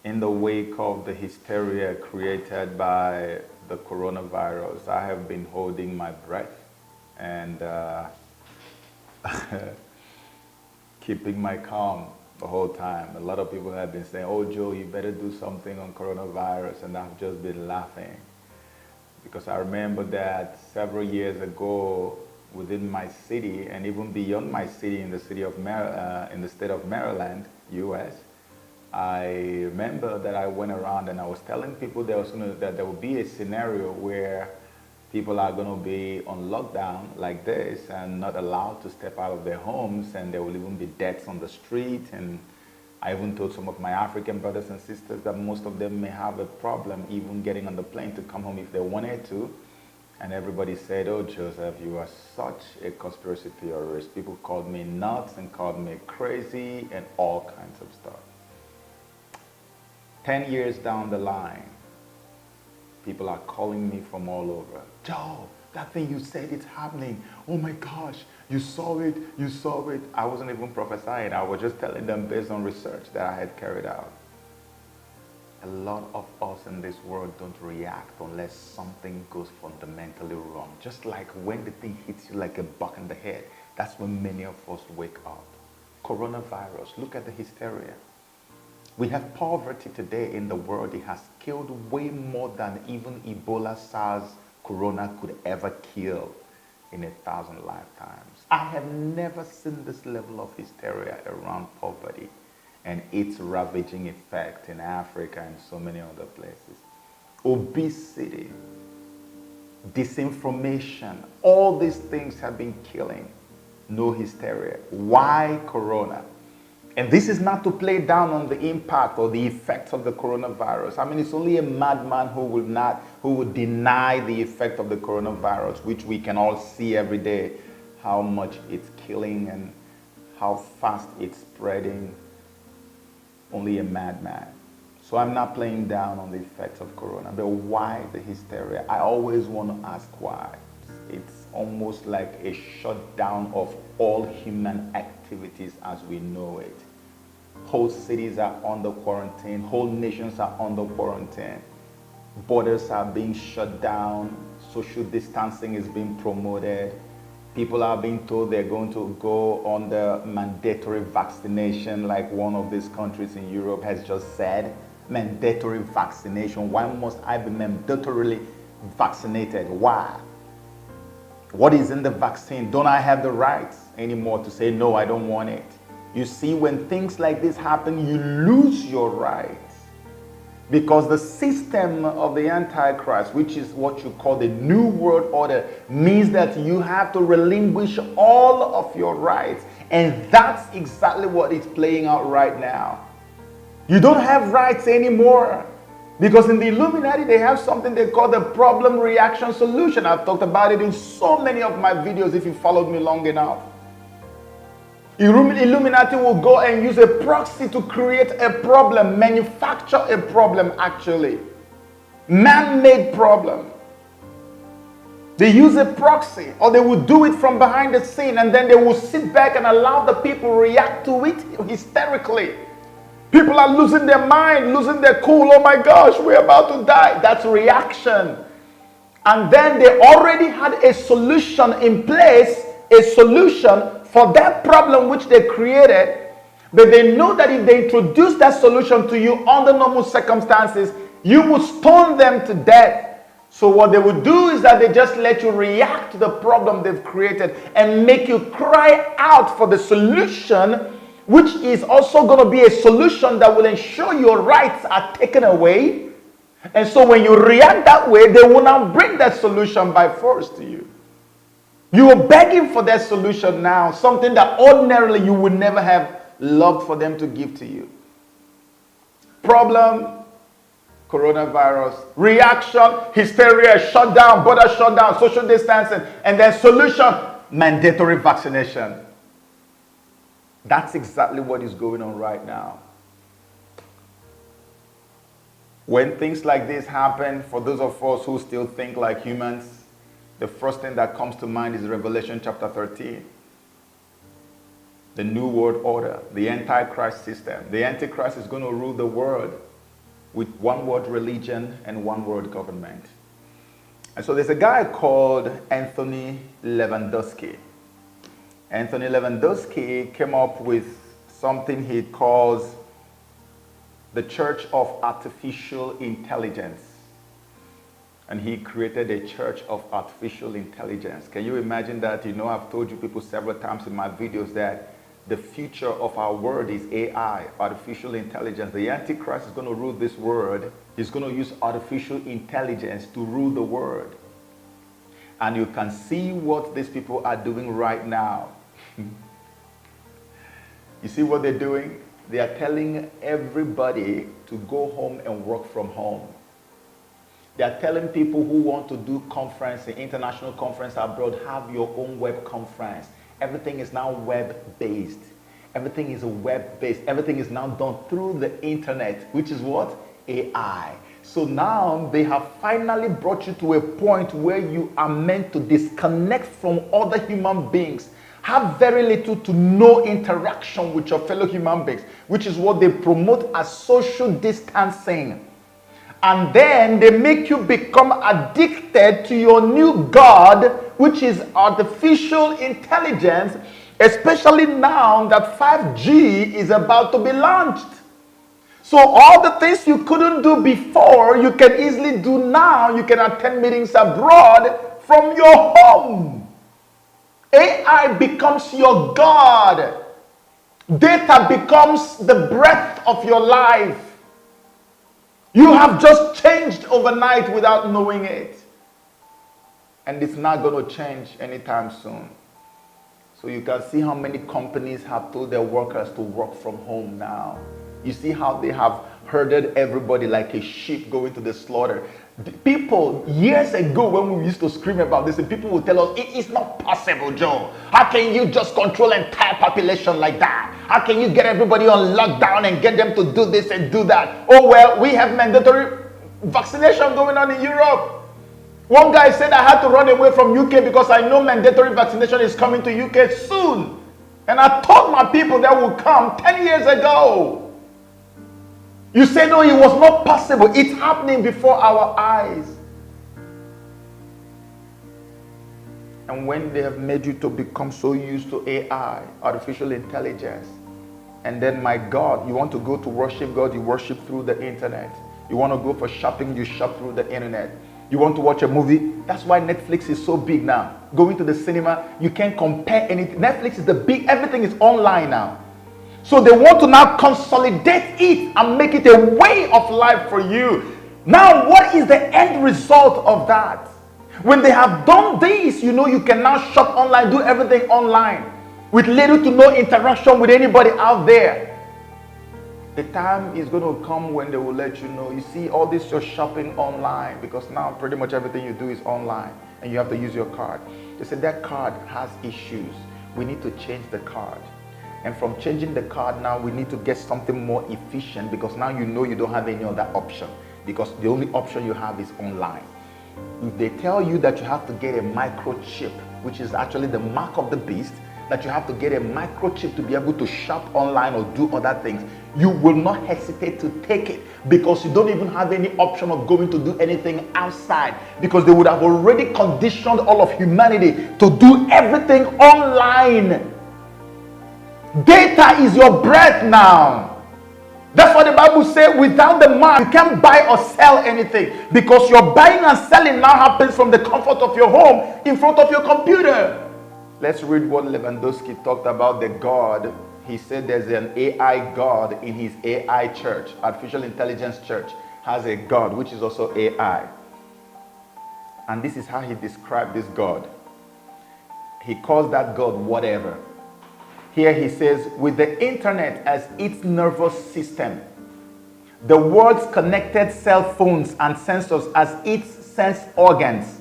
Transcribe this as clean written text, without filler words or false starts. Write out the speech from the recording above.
In the wake of the hysteria created by the coronavirus, I have been holding my breath and keeping my calm the whole time. A lot of people have been saying, "Oh, Joe, you better do something on coronavirus," and I've just been laughing because I remember that several years ago within my city and even beyond my city in the in the state of Maryland, U.S., I remember that I went around and I was telling people that there would be a scenario where people are going to be on lockdown like this and not allowed to step out of their homes, and there will even be deaths on the street. And I even told some of my African brothers and sisters that most of them may have a problem even getting on the plane to come home if they wanted to. And everybody said, "Oh, Joseph, you are such a conspiracy theorist." People called me nuts and called me crazy and all kinds of stuff. 10 years down the line, people are calling me from all over. "Joe, that thing you said, it's happening. Oh my gosh, you saw it, you saw it." I wasn't even prophesying. I was just telling them based on research that I had carried out. A lot of us in this world don't react unless something goes fundamentally wrong. Just like when the thing hits you like a buck in the head, that's when many of us wake up. Coronavirus, look at the hysteria. We have poverty today in the world. It has killed way more than even Ebola, SARS, Corona could ever kill in 1,000 lifetimes. I have never seen this level of hysteria around poverty and its ravaging effect in Africa and so many other places. Obesity, disinformation, all these things have been killing. No hysteria. Why Corona? And this is not to play down on the impact or the effects of the coronavirus. I mean, it's only a madman who would deny the effect of the coronavirus, which we can all see every day, how much it's killing and how fast it's spreading. Only a madman. So I'm not playing down on the effects of corona, but why the hysteria? I always want to ask why. It's almost like a shutdown of all human activities as we know it. Whole cities are under quarantine, whole nations are under quarantine. Borders are being shut down, social distancing is being promoted. People are being told they're going to go on the mandatory vaccination, like one of these countries in Europe has just said. Mandatory vaccination. Why must I be mandatorily vaccinated? Why? What is in the vaccine? Don't I have the rights anymore to say, no, I don't want it? You see, when things like this happen, you lose your rights. Because the system of the Antichrist, which is what you call the New World Order, means that you have to relinquish all of your rights. And that's exactly what is playing out right now. You don't have rights anymore. Because in the Illuminati, they have something they call the problem reaction solution. I've talked about it in so many of my videos if you followed me long enough. Illuminati will go and use a proxy to create a problem, manufacture a problem actually. Man-made problem. They use a proxy, or they will do it from behind the scene, and then they will sit back and allow the people react to it hysterically. People are losing their mind, losing their cool. Oh my gosh, we're about to die. That's reaction. And then they already had a solution in place, a solution for that problem which they created. But they know that if they introduce that solution to you under normal circumstances, you will stone them to death. So what they would do is that they just let you react to the problem they've created and make you cry out for the solution, which is also going to be a solution that will ensure your rights are taken away. And so when you react that way, they will now bring that solution by force to you. You are begging for that solution now, something that ordinarily you would never have loved for them to give to you. Problem, coronavirus. Reaction, hysteria, shutdown, border shutdown, social distancing. And then solution, mandatory vaccination. That's exactly what is going on right now. When things like this happen, for those of us who still think like humans, the first thing that comes to mind is Revelation chapter 13. The New World Order, the Antichrist system. The Antichrist is going to rule the world. with one word religion and one word government. And so there's a guy called Anthony Lewandowski. Anthony Lewandowski came up with something he calls the Church of Artificial Intelligence. And he created a church of artificial intelligence. Can you imagine that? You know, I've told you people several times in my videos that the future of our world is AI, artificial intelligence. The Antichrist is going to rule this world. He's going to use artificial intelligence to rule the world. And you can see what these people are doing right now. You see what they're doing? They are telling everybody to go home and work from home. They are telling people who want to do conference, an international conference abroad, have your own web conference. Everything is now web-based. Everything is web-based. Everything is now done through the internet, which is what? AI. So now they have finally brought you to a point where you are meant to disconnect from other human beings. Have very little to no interaction with your fellow human beings, which is what they promote as social distancing. And then they make you become addicted to your new God, which is artificial intelligence, especially now that 5G is about to be launched. So all the things you couldn't do before, you can easily do now. You can attend meetings abroad from your home. AI becomes your God. Data becomes the breath of your life. You have just changed overnight without knowing it. And it's not going to change anytime soon. So you can see how many companies have told their workers to work from home now. You see how they have herded everybody like a sheep going to the slaughter. People, years ago when we used to scream about this, and people would tell us, it is not possible, Joe. How can you just control an entire population like that? How can you get everybody on lockdown and get them to do this and do that? Oh, well, we have mandatory vaccination going on in Europe. One guy said I had to run away from UK because I know mandatory vaccination is coming to UK soon. And I told my people that would come 10 years ago. You say, no, it was not possible. It's happening before our eyes. And when they have made you to become so used to AI, artificial intelligence, and then, my God, you want to go to worship God, you worship through the internet. You want to go for shopping, you shop through the internet. You want to watch a movie, that's why Netflix is so big now. Going to the cinema, you can't compare anything. Netflix is the big, everything is online now. So they want to now consolidate it and make it a way of life for you. Now, what is the end result of that? When they have done this, you know, you can now shop online, do everything online with little to no interaction with anybody out there. The time is going to come when they will let you know, you see, all this you're shopping online, because now pretty much everything you do is online and you have to use your card. They said that card has issues. We need to change the card. And from changing the card now, we need to get something more efficient, because now you know you don't have any other option, because the only option you have is online. If they tell you that you have to get a microchip, which is actually the mark of the beast, that you have to get a microchip to be able to shop online or do other things, you will not hesitate to take it, because you don't even have any option of going to do anything outside, because they would have already conditioned all of humanity to do everything online. Data is your breath now. That's what the Bible says. Without the man, you can't buy or sell anything, because your buying and selling now happens from the comfort of your home in front of your computer. Let's read what Lewandowski talked about the God. He said there's an AI God in his AI church. Artificial intelligence church has a God which is also AI. And this is how he described this God. He calls that God whatever. Here he says, with the internet as its nervous system, the world's connected cell phones and sensors as its sense organs,